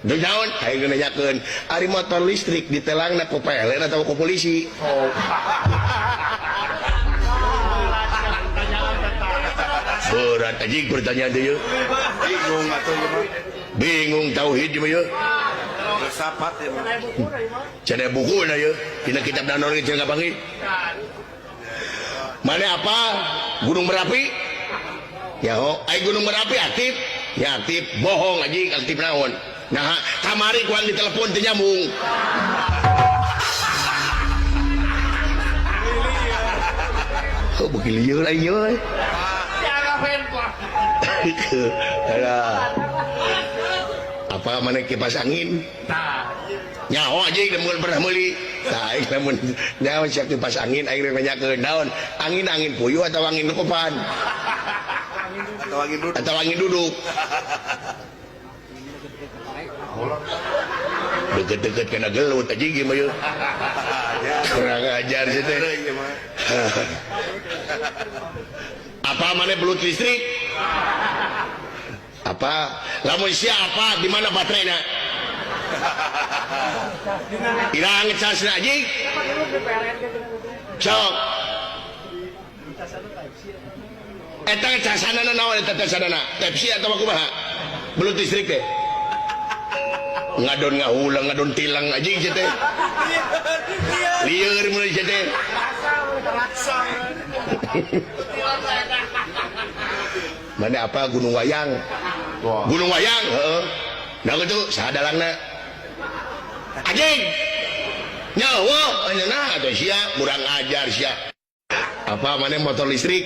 naon aing nanyakeun ari motor listrik ditelangna ku PLN atau ku polisi. Berat anjing pertanyaan teh. Bingung atuh ieu mah. Bingung tauhid ieu. Sapat ya mah. Cenah bukuna ieu dina kitab naon ieu cenah panggih. Mana apa? Gunung Merapi? Ya, ai Gunung Merapi aktif. Ya aktif, bohong anjing aktif naon. Nah, kamari kuan ditelepon teu nyambung. Kok begini lieur aing euy. Apa mana kipas angin? Nyaho aja mun pernah meuli. Tah aing lamun nyaho sia kipas angin aing nanyakeun naon? Angin puyuh atau angin lekopan? Atau angin duduk. Deket-deket kena gelut aja gimana yuk. Kurang ajar sih teh. Apa mana belut listrik? Apa? Lamun siapa? Di mana baterainya? Hilang casna aja. Sok. Eta casana naon eta casana? Tepsi atau kumaha? Belut listrik teh. Ngadon ngahulang ngadon tilang aja sih teh. Lieur mulai sih teh. Mana apa Gunung Wayang? Gunung Wayang, heeh. Nah itu sadalangna. Anjing. Nyawa, nah atuh sia kurang ajar sia. Apa mana motor listrik?